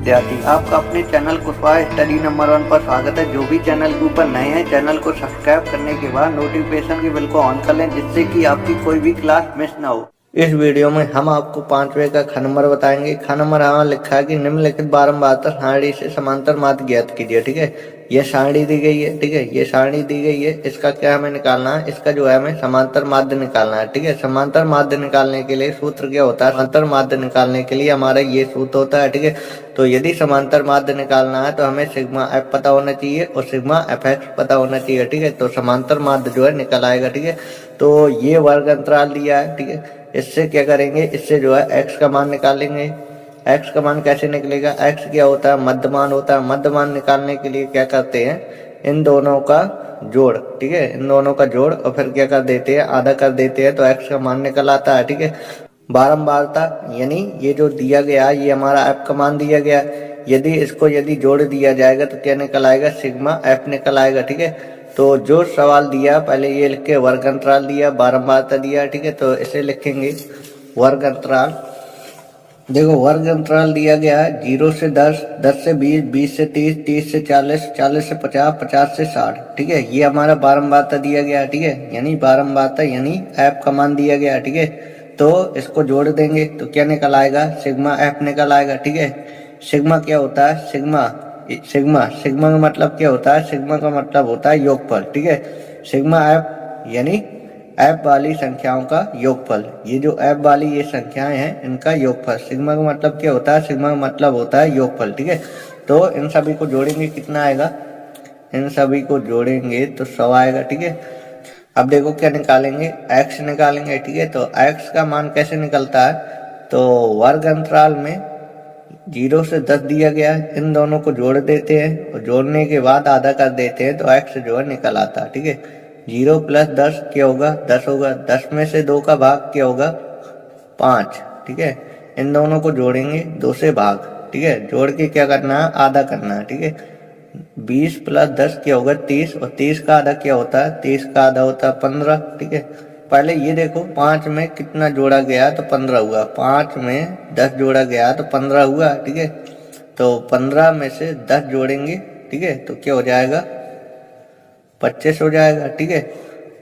विद्यार्थी, आपका अपने चैनल कुशवाहा स्टडी नंबर 1 पर स्वागत है। जो भी चैनल के ऊपर नए हैं, चैनल को सब्सक्राइब करने के बाद नोटिफिकेशन के बेल को ऑन कर लें, जिससे कि आपकी कोई भी क्लास मिस ना हो। इस वीडियो में हम आपको 5वें का ख नंबर बताएंगे। ख नंबर हमारा लिखा है कि निम्नलिखित बारंबारता सारणी से समांतर माध्य ज्ञात कीजिए। ठीक है, ये सारणी दी गई है। ठीक है, ये सारणी दी गई है, इसका क्या हमें निकालना है, इसका जो है हमें समांतर माध्य निकालना है। ठीक है, समांतर माध्य निकालने के लिए सूत्र क्या होता है, समांतर माध्य निकालने के लिए हमारा ये सूत्र होता है। ठीक है, तो यदि समांतर माध्य निकालना है तो हमें सिग्मा एफ पता होना चाहिए और सिग्मा एफ एक्स पता होना चाहिए। ठीक है, तो समांतर माध्य जो है निकल आएगा। ठीक है, तो ये वर्ग अंतराल दिया है। ठीक है, इससे क्या करेंगे, इससे जो है x का मान निकालेंगे। x का मान कैसे निकलेगा, x क्या होता है, मध्यमान होता है। मध्यमान निकालने के लिए क्या करते हैं, इन दोनों का जोड़। ठीक है, इन दोनों का जोड़ और फिर क्या कर देते हैं, आधा कर देते हैं, तो x का मान निकल आता है। ठीक है, बारंबारता यानी ये जो दिया गया ये हमारा f का मान दिया गया, यदि इसको जोड़ दिया जाएगा तो क्या निकल आएगा, सिग्मा f निकल आएगा। ठीक है, तो जो सवाल दिया पहले ये लिख के वर्ग अंतराल दिया, बारंबारता दिया। ठीक है, तो इसे लिखेंगे वर्ग अंतराल। देखो वर्ग अंतराल दिया गया है 0 से 10, 10 से 20, 20 से 30, 30 से 40, 40 से 50, 50 से 60। ठीक है, ये हमारा बारंबारता दिया गया। ठीक है, यानी बारंबारता यानी एफ का मान दिया गया। ठीक है, तो इसको जोड़ देंगे तो क्या निकल आएगा, सिग्मा एफ निकल आएगा। ठीक है, सिग्मा क्या होता है, सिग्मा सिग्मा का मतलब क्या होता है, सिग्मा का मतलब होता है योगफल। ठीक है, सिग्मा एफ यानी एफ वाली संख्याओं का योगफल। ये जो एफ वाली ये संख्याएं हैं इनका योगफल। सिग्मा का मतलब क्या होता है, सिग्मा का मतलब होता है योगफल। ठीक है, तो इन सभी को जोड़ेंगे कितना आएगा, इन सभी को जोड़ेंगे तो 100 आएगा। ठीक है, अब देखो क्या निकालेंगे, x निकालेंगे। ठीक है, तो x का मान कैसे निकलता है, तो वर्ग अंतराल में 0 से 10 दिया गया है, इन दोनों को जोड़ देते हैं और जोड़ने के बाद आधा कर देते हैं तो x जो है निकल आता है। ठीक है, 0 प्लस 10 क्या होगा, 10 होगा। 10 में से 2 का भाग क्या होगा, 5। ठीक है, इन दोनों को जोड़ेंगे 2 से भाग। ठीक है, जोड़ के क्या करना है, आधा करना है। ठीक है, 20 प्लस 10 क्या होगा, 30, और 30 का आधा क्या होता है, 30 का आधा होता है 15। ठीक है, पहले ये देखो 5 में कितना जोड़ा गया तो 15 हुआ, 5 में 10 जोड़ा गया तो 15 हुआ। ठीक है, तो 15 में से 10 जोड़ेंगे। ठीक है, तो क्या हो जाएगा, 25 हो जाएगा। ठीक है,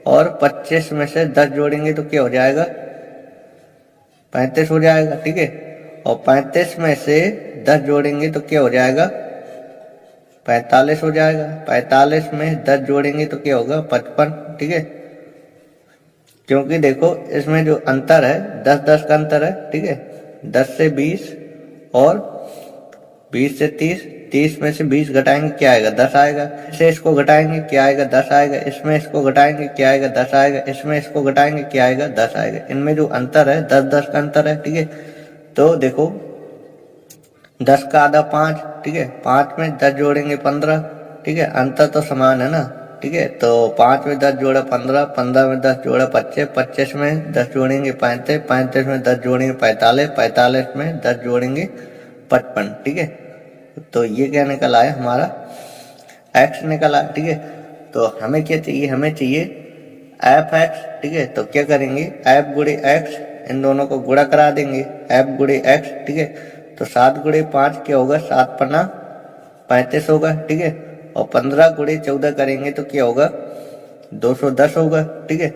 और 25 में से 10 जोड़ेंगे तो क्या हो जाएगा, 35 हो जाएगा। ठीक है, और 35 में से 10 जोड़ेंगे तो क्या हो जाएगा, 45 हो जाएगा। 45 में 10 जोड़ेंगे तो क्या होगा, 55। ठीक है, क्योंकि देखो इसमें जो अंतर है 10-10 का अंतर है। ठीक है, 10 से 20 और 20 से 30, 30 में से 20 घटाएंगे क्या आएगा, 10 आएगा। इससे इसको घटाएंगे क्या आएगा, 10 आएगा। इसमें इसको घटाएंगे क्या आएगा, 10 आएगा। इसमें इसको घटाएंगे क्या आएगा, 10 आएगा। इनमें जो अंतर है 10-10 का अंतर है। ठीक है, तो देखो 10 का आधा 5। ठीक है, 5 में 10 जोड़ेंगे 15। ठीक है, अंतर तो समान है ना। ठीक है, तो 5 में 10 जोड़ा 15, 15 में 10 जोड़ा 25, 25 में 10 जोड़ेंगे 35, 35 में 10 जोड़ेंगे 45, 45 में 10 जोड़ेंगे 55। ठीक है, तो ये क्या निकल आया, हमारा x निकल आया। ठीक है, तो हमें क्या चाहिए, हमें चाहिए एफ एक्स। ठीक है, तो क्या करेंगे, एफ गुणे एक्स, इन दोनों को गुणा करा देंगे, एफ गुणे एक्स। ठीक है, तो 7 गुणे 5 क्या होगा, 7 पन्ना 35 होगा। ठीक है, और 15 गुणे 14 करेंगे तो क्या होगा, 210 होगा। ठीक है,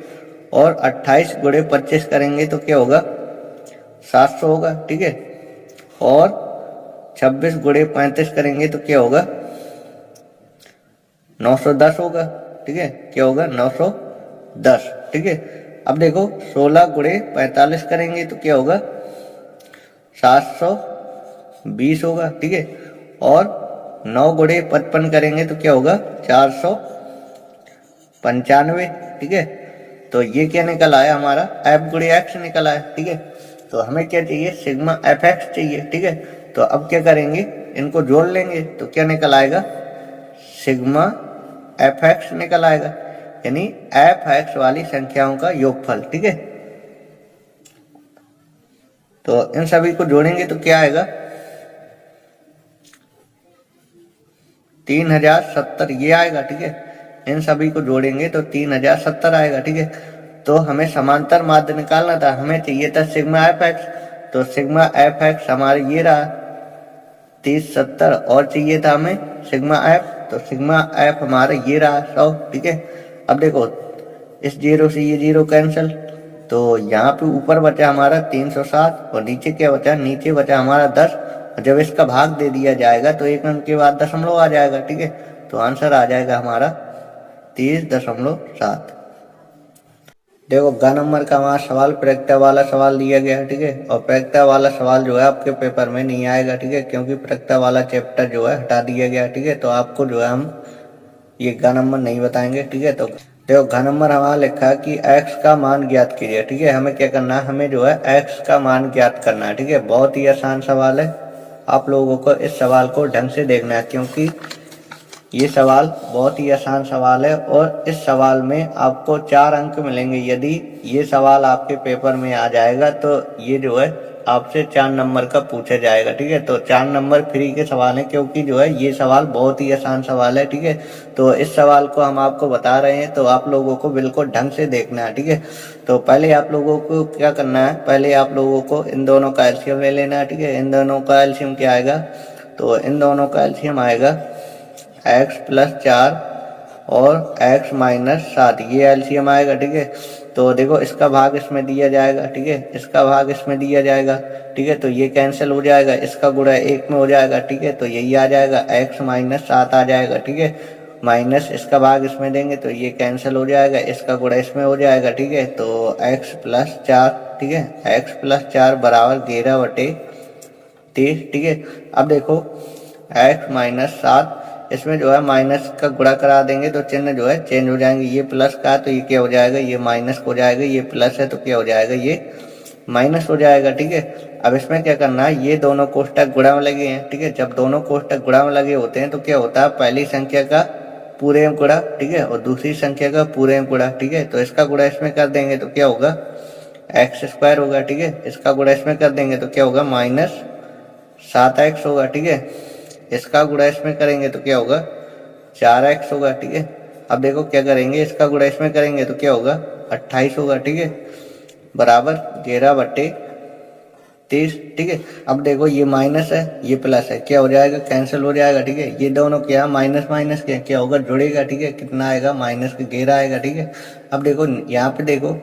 और 28 गुणे 25 करेंगे तो क्या होगा, 700 होगा। ठीक है, और 26 गुणे 35 करेंगे तो क्या होगा, 910 होगा। ठीक है, क्या होगा, 910। ठीक है, अब देखो 16 गुणे 45 करेंगे तो क्या होगा, 720 होगा। ठीक है, और 9 गुणे 55 करेंगे तो क्या होगा, 495। ठीक है, तो ये क्या निकल आया, हमारा एफ गुणे एक्स निकल आया। ठीक है, तो हमें क्या चाहिए, सिग्मा एफ एक्स चाहिए। ठीक है, तो अब क्या करेंगे, इनको जोड़ लेंगे तो क्या निकल आएगा, सिग्मा एफ एक्स निकल आएगा, यानी एफ एक्स वाली संख्याओं का योगफल। ठीक है, तो इन सभी को जोड़ेंगे तो क्या आएगा, 3070 ये आएगा। ठीक है, इन सभी को जोड़ेंगे तो 3070 आएगा। ठीक है, तो हमें समांतर माध्य निकालना था, हमें चाहिए था सिग्मा एफ एक्स, तो सिग्मा एफ एक्स हमारे ये रहा। 30 70 और चाहिए था हमें सिग्मा एफ, तो सिग्मा एफ हमारा ये रहा 100। ठीक है, अब देखो इस 0 से ये 0 कैंसिल, तो यहाँ पे ऊपर बचा हमारा 307 और नीचे क्या बचा, नीचे बचा हमारा 10। और जब इसका भाग दे दिया जाएगा तो एक अंक के बाद दशमलव आ जाएगा। ठीक है, तो आंसर आ जाएगा हमारा 30.7। देखो ग नंबर का हमारा सवाल प्रक्रिया वाला सवाल दिया गया है। ठीक है, और प्रक्रिया वाला सवाल जो है आपके पेपर में नहीं आएगा। ठीक है, क्योंकि प्रक्रिया वाला चैप्टर जो है हटा दिया गया। ठीक है, तो आपको जो है हम ये ग नंबर नहीं बताएंगे। ठीक है, तो देखो घ नंबर हमारा लिखा है कि x का मान ज्ञात कीजिए। ठीक है, हमें क्या करना है, हमें जो है x का मान ज्ञात करना है। ठीक है, बहुत ही आसान सवाल है, आप लोगों को इस सवाल को ढंग से देखना है, क्योंकि ये सवाल बहुत ही आसान सवाल है और इस सवाल में आपको 4 अंक मिलेंगे। यदि ये सवाल आपके पेपर में आ जाएगा तो ये जो है आपसे 4 नंबर का पूछा जाएगा। ठीक है, तो 4 नंबर फ्री के सवाल हैं, क्योंकि जो है ये सवाल बहुत ही आसान सवाल है। ठीक है, तो इस सवाल को हम आपको बता रहे हैं, तो आप लोगों को बिल्कुल ढंग से देखना है। ठीक है, तो पहले आप लोगों को क्या करना है, पहले आप लोगों को इन दोनों का एलसीएम ले लेना है। ठीक है, इन दोनों का एलसीएम क्या आएगा, तो इन दोनों का एलसीएम आएगा x + 4 और x - 7, ये एलसीएम आएगा। ठीक है, तो देखो इसका भाग इसमें दिया जाएगा। ठीक है, इसका भाग इसमें दिया जाएगा। ठीक है, तो ये कैंसिल हो जाएगा, इसका गुणा 1 में हो जाएगा। ठीक है, तो यही आ जाएगा x - 7 आ जाएगा। ठीक है, माइनस इसका भाग इसमें देंगे तो ये कैंसिल हो जाएगा, इसका गुणा इसमें हो जाएगा। ठीक है, तो x + 4, ठीक है, x + 4 बराबर 11/30। ठीक है, अब देखो x - 7, इसमें जो है माइनस का गुणा करा देंगे तो चिन्ह जो है चेंज हो जाएंगे। ये प्लस का तो ये क्या हो जाएगा, ये माइनस हो जाएगा, ये प्लस है तो क्या हो जाएगा, ये माइनस हो जाएगा। ठीक है, अब इसमें क्या करना है, ये दोनों कोष्टक गुणा में लगे हैं। ठीक है, जब दोनों कोष्टक गुणा में लगे होते हैं तो क्या होता है, पहली संख्या का पूरे में गुणा, ठीक है, और दूसरी संख्या का पूरे में गुणा। ठीक है, तो इसका गुणा इसमें कर देंगे तो क्या होगा, x² होगा। ठीक है, इसका गुणा इसमें कर देंगे तो क्या होगा, -7x होगा। ठीक है, इसका गुणा इसमें करेंगे तो क्या होगा, 4x होगा। ठीक है, अब देखो क्या करेंगे, इसका गुणा इसमें करेंगे तो क्या होगा, 28 होगा। ठीक है, बराबर 11/30। ठीक है, अब देखो ये माइनस है ये प्लस है, क्या हो जाएगा, कैंसिल हो जाएगा। ठीक है, ये दोनों क्या माइनस माइनस क्या होगा, जुड़ेगा। ठीक है, कितना आएगा, -11 आएगा। ठीक है, अब देखो यहाँ पे देखो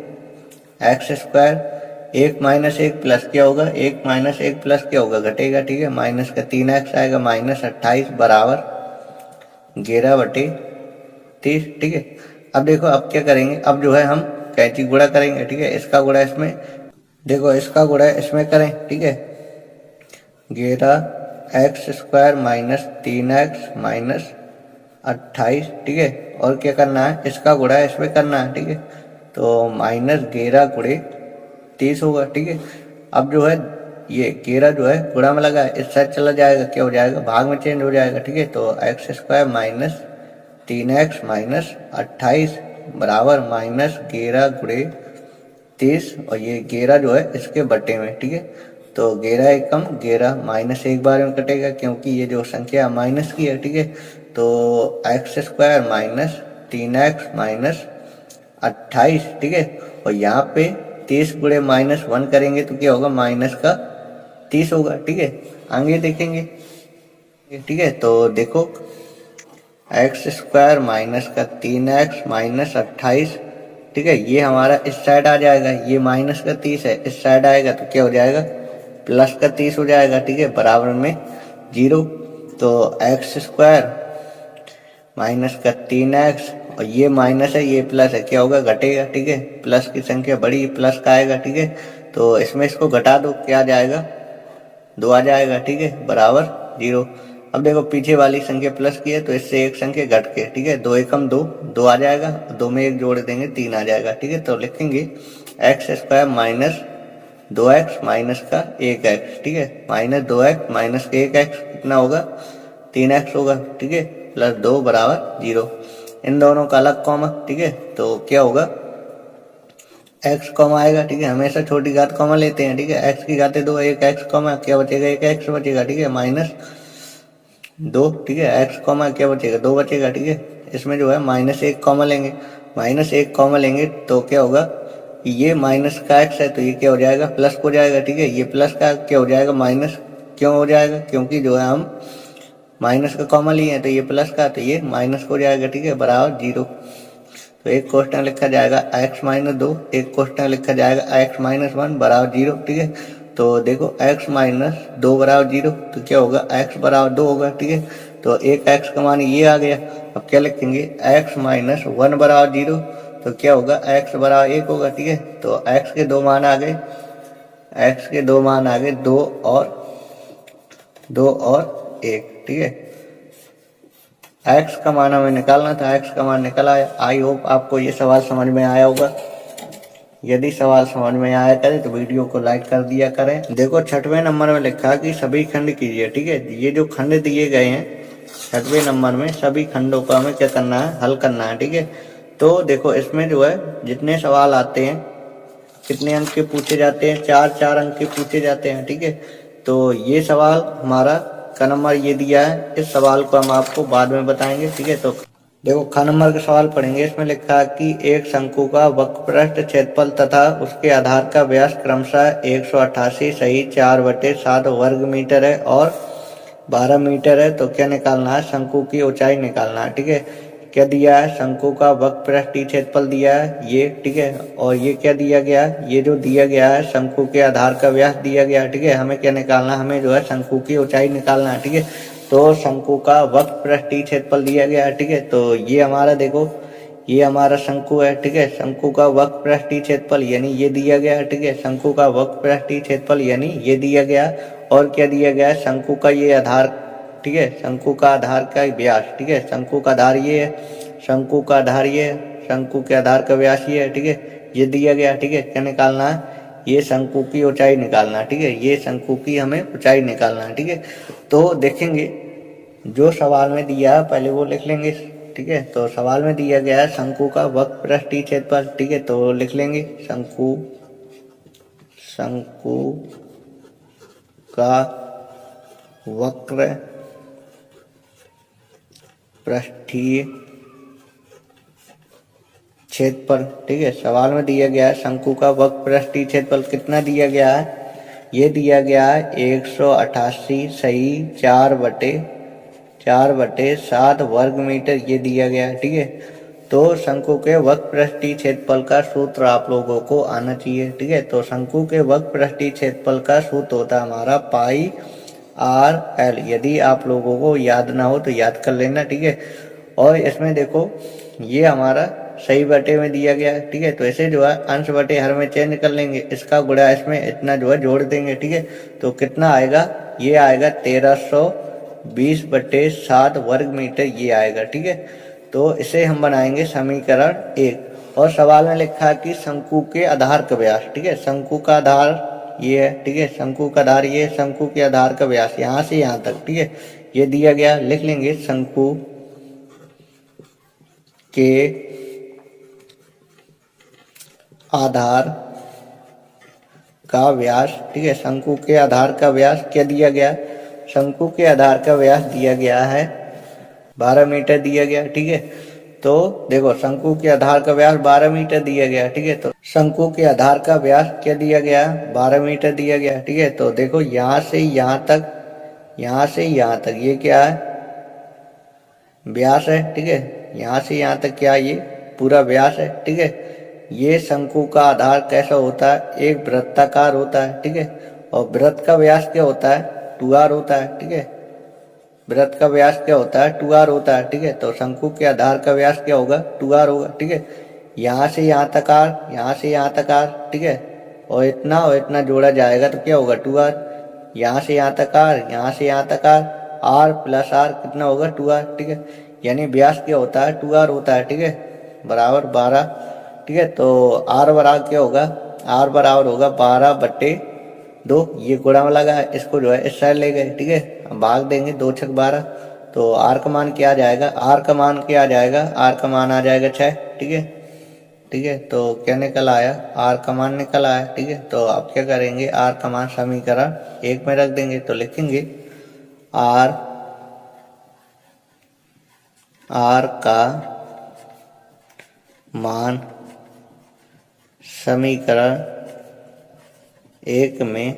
x², 1 - 1 प्लस क्या होगा, 1 - 1 प्लस क्या होगा, घटेगा। ठीक है, माइनस का 3x आएगा, -28 बराबर 11/30। ठीक है, अब देखो अब क्या करेंगे, अब जो है हम कैंची गुणा करेंगे। ठीक है, इसका गुणा इसमें, देखो इसका गुणा इसमें करें। ठीक है, 11x² - 3x - 28। ठीक है, और क्या करना है, इसका गुणा इसमें करना है। ठीक है, तो -11 × 30 होगा। ठीक है, अब जो है ये 11 जो है गुणा में लगा है, इस साइड चला जाएगा, क्या हो जाएगा, भाग में चेंज हो जाएगा। ठीक है, तो x² - 3x - 28 बराबर -11 × 30, और ये 11 जो है इसके बट्टे में। ठीक है, तो 11 एकम 11, -1 बार में कटेगा क्योंकि ये जो संख्या माइनस की है। ठीक है, तो x² - 3x - 28। ठीक है, और यहाँ पे 30 × -1 करेंगे तो क्या होगा, -30 होगा। ठीक है, आगे देखेंगे। ठीक है, तो देखो x² - 3x - 28। ठीक है, ये हमारा इस साइड आ जाएगा, ये -30 है, इस साइड आएगा तो क्या हो जाएगा, +30 हो जाएगा। ठीक है, बराबर में 0, तो x² - 3x, और ये माइनस है ये प्लस है, क्या होगा, घटेगा। ठीक है, प्लस की संख्या बड़ी, प्लस का आएगा। ठीक है, तो इसमें इसको घटा दो, क्या आ जाएगा, 2 आ जाएगा। ठीक है, बराबर 0। अब देखो पीछे वाली संख्या प्लस की है तो इससे एक संख्या घट के, ठीक है, 2 एकम 2, 2 आ जाएगा, 2 में 1 जोड़ देंगे 3 आ जाएगा। ठीक है, तो लिखेंगे x² - 2x माइनस का 1x। ठीक है, -2x माइनस का 1x कितना होगा, 3x होगा। ठीक है, +2 बराबर 0। इन दोनों का अलग कॉमा। ठीक है, तो क्या होगा, x कॉमा आएगा। ठीक है, हमेशा छोटी घात कॉमा लेते हैं। ठीक है, x की घातें 2, 1x कॉमा क्या बचेगा, 1x बचेगा। ठीक है, -2। ठीक है, x कॉमा क्या बचेगा, 2 बचेगा। ठीक है, इसमें जो है -1 कॉमा लेंगे, -1 कॉमा लेंगे तो क्या होगा, ये माइनस का x है तो ये क्या हो जाएगा, प्लस हो जाएगा। ठीक है, ये प्लस का क्या हो जाएगा, माइनस क्यों हो जाएगा, क्योंकि जो है हम माइनस का कॉमन लिए हैं तो ये प्लस का, तो ये माइनस हो जाएगा, ठीक है, बराबर 0। तो एक क्वेश्चन लिखा जाएगा x माइनस 2, एक क्वेश्चन लिखा जाएगा x माइनस 1 बराबर 0, ठीक है। तो देखो x माइनस 2 बराबर 0, तो क्या होगा, x बराबर 2 होगा, ठीक है। तो एक x का मान ये आ गया। अब क्या लिखेंगे, x माइनस 1 बराबर 0, तो क्या होगा, x बराबर 1 होगा, ठीक है। तो x के दो मान आ गए, x के दो मान आ गए, 2 और 1, ठीक है। x का मान हमें निकालना था, x का मान निकल आया। आई होप आपको ये सवाल समझ में आया होगा। यदि सवाल समझ में आया करे तो वीडियो को लाइक कर दिया करें। देखो 6वें नंबर में लिखा कि सभी खंड कीजिए, ठीक है। ये जो खंड दिए गए हैं 6वें नंबर में, सभी खंडों का हमें क्या करना है, हल करना है, ठीक है। तो देखो इसमें जो है जितने सवाल आते हैं, कितने अंक के पूछे जाते हैं, 4 अंक के पूछे जाते हैं, ठीक है। तो ये सवाल हमारा का नंबर ये दिया है, इस सवाल को हम आपको बाद में बताएंगे, ठीक है। तो देखो ख नंबर का सवाल पढ़ेंगे। इसमें लिखा है कि एक शंकु का वक्रपृष्ठ क्षेत्रफल तथा उसके आधार का व्यास क्रमशः 188 सही 4/7 वर्ग मीटर है और 12 मीटर है। तो क्या निकालना है, शंकु की ऊंचाई निकालना है, ठीक है। क्या दिया है, शंकु का वक्रपृष्ठीय क्षेत्रफल दिया है ये, ठीक है। और ये क्या दिया गया है, ये जो दिया गया है शंकु के आधार का व्यास दिया गया है, ठीक है। हमें क्या निकालना है, हमें जो है शंकु की ऊंचाई निकालना है, ठीक है। तो शंकु का वक्रपृष्ठीय क्षेत्रफल दिया गया है, ठीक है। तो ये हमारा देखो, ये हमारा शंकु है, ठीक है। शंकु का वक्रपृष्ठीय क्षेत्रफल यानी ये दिया गया है, ठीक है। शंकु का वक्रपृष्ठीय क्षेत्रफल यानी ये दिया गया। और क्या दिया गया है, शंकु का ये आधार, ठीक है। शंकु का आधार का व्यास, ठीक है। शंकु का आधार ये है, शंकु का आधार ये है, शंकु के आधार का व्यास ये है, ठीक है। ये दिया गया, ठीक है। क्या निकालना है, ये शंकु की ऊंचाई निकालना, ठीक है। ये शंकु की हमें ऊंचाई निकालना है, ठीक है। तो देखेंगे जो सवाल में दिया है पहले वो लिख लेंगे, ठीक है। तो सवाल में दिया गया है शंकु का वक्रपृष्ठीय क्षेत्रफल, ठीक है। तो लिख लेंगे शंकु का वक्र पृष्ठीय क्षेत्रफल, ठीक है। सवाल में दिया गया है शंकु का वक्रपृष्ठीय क्षेत्रफल कितना दिया गया है, ये दिया गया है 188 सही 4/7 वर्ग मीटर, ये दिया गया है, ठीक है। तो शंकु के वक्रपृष्ठीय क्षेत्रफल का सूत्र आप लोगों को आना चाहिए, ठीक है। तो शंकु के वक्रपृष्ठीय क्षेत्रफल का सूत्र होता है हमारा पाई RL। यदि आप लोगों को याद ना हो तो याद कर लेना, ठीक है। और इसमें देखो ये हमारा सही बटे में दिया गया है, ठीक है। तो ऐसे जो है अंश बटे हर में चेंज कर लेंगे, इसका गुणा इसमें इतना जो है जोड़ देंगे, ठीक है। तो कितना आएगा, ये आएगा 1320/7 वर्ग मीटर, ये आएगा, ठीक है। तो इसे हम बनाएंगे समीकरण 1। और सवाल में लिखा है कि शंकु के आधार का व्यास, ठीक है। शंकु का आधार ये है, ठीक है। शंकु का आधार ये, शंकु के आधार का व्यास यहाँ से यहाँ तक, ठीक है, ये दिया गया। लिख लेंगे शंकु के आधार का व्यास, ठीक है। शंकु के आधार का व्यास क्या दिया गया, शंकु के आधार का व्यास दिया गया है 12 मीटर दिया गया, ठीक है। तो देखो शंकु के आधार का व्यास 12 मीटर दिया गया, ठीक है। तो शंकु के आधार का व्यास क्या दिया गया, 12 मीटर दिया गया, ठीक है। तो देखो यहाँ से यहाँ तक, यहाँ से यहाँ तक ये क्या है, व्यास है, ठीक है। यहाँ से यहाँ तक क्या, ये पूरा व्यास है, ठीक है। ये शंकु का आधार कैसा होता है, एक वृत्ताकार होता है, ठीक है। और वृत्त का व्यास क्या होता है, 2r होता है, ठीक है। वृत्त का व्यास क्या होता है, 2r होता है, ठीक है। तो शंकु के आधार का व्यास क्या होगा, 2r होगा, ठीक है। यहाँ से यहाँ तक r, यहाँ से यहाँ तक r, ठीक है। और इतना जोड़ा जाएगा तो क्या होगा, 2r। यहाँ से यहाँ तक r, यहाँ से यहाँ तक r प्लस r कितना होगा, 2r, ठीक है। यानी व्यास क्या होता है, 2r होता है, ठीक है, बराबर 12, ठीक है। तो r बराबर क्या होगा, r बराबर होगा 12/2। ये गुणा में लगा है, इसको जो है इस साइड ले गए, ठीक है। भाग देंगे 2 छक 12। तो r का मान क्या आ जाएगा, r का मान क्या आ जाएगा, r का मान आ जाएगा 6, ठीक है, ठीक है। तो क्या निकल आया, r का मान निकल आया, ठीक है। तो अब क्या करेंगे, r का मान समीकरण 1 में रख देंगे। तो लिखेंगे r का मान समीकरण 1 में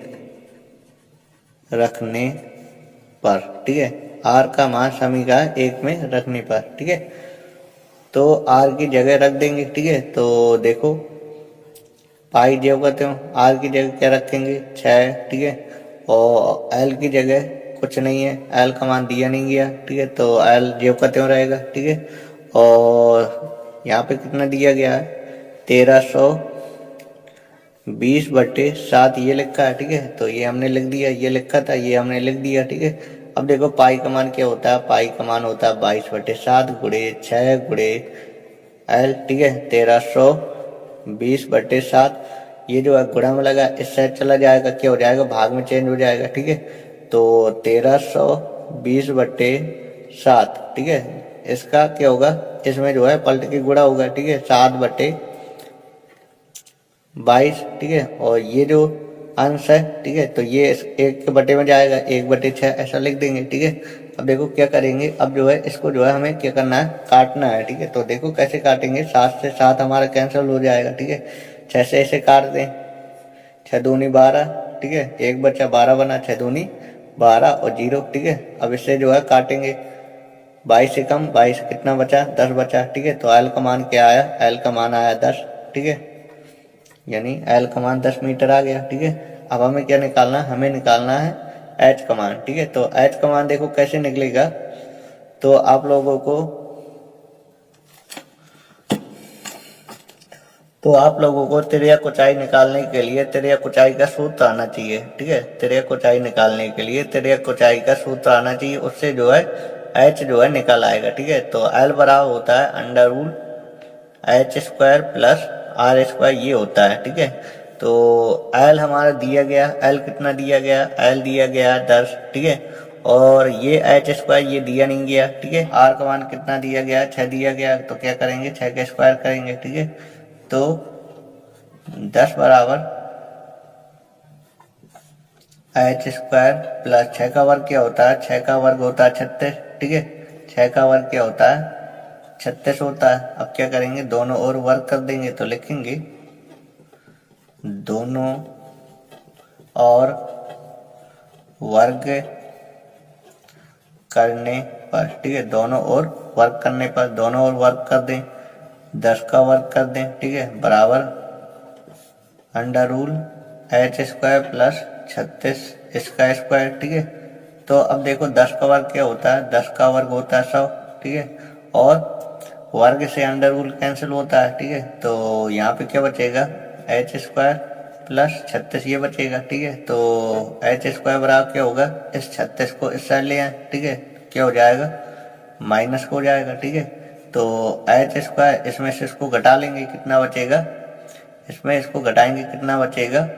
रखने पर, ठीक है। आर का मान समीकरण 1 में रखने पर, ठीक है। तो आर की जगह रख देंगे, ठीक है। तो देखो पाई जो करते हो, आर की जगह क्या रखेंगे 6, ठीक है। और एल की जगह कुछ नहीं है, एल का मान दिया नहीं गया, ठीक है। तो एल जो करते हो रहेगा, ठीक है। और यहाँ पे कितना दिया गया है 1320/7 ये लिखा है, ठीक है। तो ये हमने लिख दिया, ये लिखा था ये हमने लिख दिया, ठीक है। अब देखो पाई का मान क्या होता है, पाई का मान होता है 22/7 गुणे 6 गुणे एल, ठीक है। 1320/7 ये जो है गुणा में लगा, इस साइड चला जाएगा, क्या हो जाएगा भाग में चेंज हो जाएगा, ठीक है। तो 1320/7, ठीक है। इसका क्या होगा, इसमें जो है पलट के गुणा होगा, ठीक है। 7/22, ठीक है। और ये जो अंश है, ठीक है, तो ये 1 के बटे में जाएगा, 1/6 ऐसा लिख देंगे, ठीक है। अब देखो क्या करेंगे, अब जो है इसको जो है हमें क्या करना है, काटना है, ठीक है। तो देखो कैसे काटेंगे, 7 से 7 हमारा कैंसिल हो जाएगा, ठीक है। 6 से ऐसे काट दें, 6 दूनी 12, ठीक है। 1 बचा 12 बना, 6 दूनी 12 और 0, ठीक है। अब इससे जो है काटेंगे 22 से कम, 22 कितना बचा 10 बचा, ठीक है। तो एल का मान क्या आया, एल का मान आया 10, ठीक है। यानी एल का मान 10 मीटर आ गया, ठीक है। अब हमें क्या निकालना है, हमें निकालना है एच का मान, ठीक है। तो एच का मान देखो कैसे निकलेगा, तो आप लोगों को त्रिज्या कोचाई निकालने के लिए त्रिज्या कोचाई का सूत्र आना चाहिए, ठीक है। त्रिज्या कोचाई निकालने के लिए त्रिज्या कोचाई का सूत्र आना चाहिए, उससे जो है एच जो है निकल आएगा, ठीक है। तो एल बराबर होता है √h² प्लस r², ये होता है, ठीक है। तो एल हमारा दिया गया, एल कितना दिया गया, एल दिया गया 10, ठीक है। और ये h² ये दिया नहीं गया, ठीक है। आर का मान कितना दिया गया 6 दिया गया, तो क्या करेंगे 6 का स्क्वायर करेंगे, ठीक है। तो 10 बराबर h² प्लस 6 का वर्ग क्या होता है, 6 का वर्ग होता है 36, ठीक है। 6 का वर्ग क्या होता है 36 होता है। अब क्या करेंगे, दोनों ओर वर्ग कर देंगे, तो लिखेंगे दोनों और वर्ग करने पर, ठीक है। दोनों ओर वर्ग करने पर, दोनों ओर वर्ग कर दें, 10 का वर्ग कर दें, ठीक है, बराबर √h² प्लस 36 इसका स्क्वायर, ठीक है। तो अब देखो 10 का वर्ग क्या होता है, 10 का वर्ग होता है 100, ठीक है। और वर्ग से √, कैंसिल होता है, ठीक है। तो यहाँ पे क्या बचेगा h² प्लस 36 ये बचेगा, ठीक है। तो h² बराबर क्या होगा, इस 36 को इस साइड ले आए, ठीक है, क्या हो जाएगा माइनस हो जाएगा, ठीक है। तो h² इसमें से इसको घटा लेंगे, कितना बचेगा, इसमें इसको घटाएंगे कितना बचेगा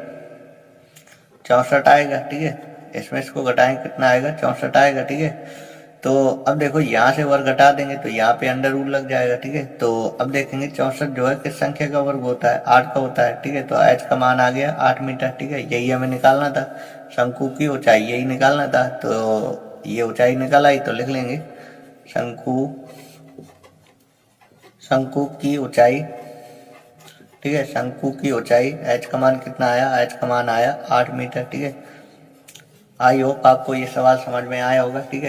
64 आएगा, ठीक है। इसमें इसको घटाएंगे कितना आएगा 64 आएगा, ठीक है। तो अब देखो यहाँ से वर्ग घटा देंगे तो यहाँ पे √, लग जाएगा, ठीक है। तो अब देखेंगे 64 जो है किस संख्या का वर्ग होता है, 8 का होता है, ठीक है। तो h का मान आ गया 8 मीटर, ठीक है। यही हमें निकालना था, शंकु की ऊंचाई यही निकालना था। तो ये ऊंचाई निकल आई, तो लिख लेंगे शंकु की ऊंचाई, ठीक है। शंकु की ऊंचाई h का मान कितना आया, h का मान आया 8 मीटर, ठीक है। आई होप आपको ये सवाल समझ में आया होगा, ठीक है।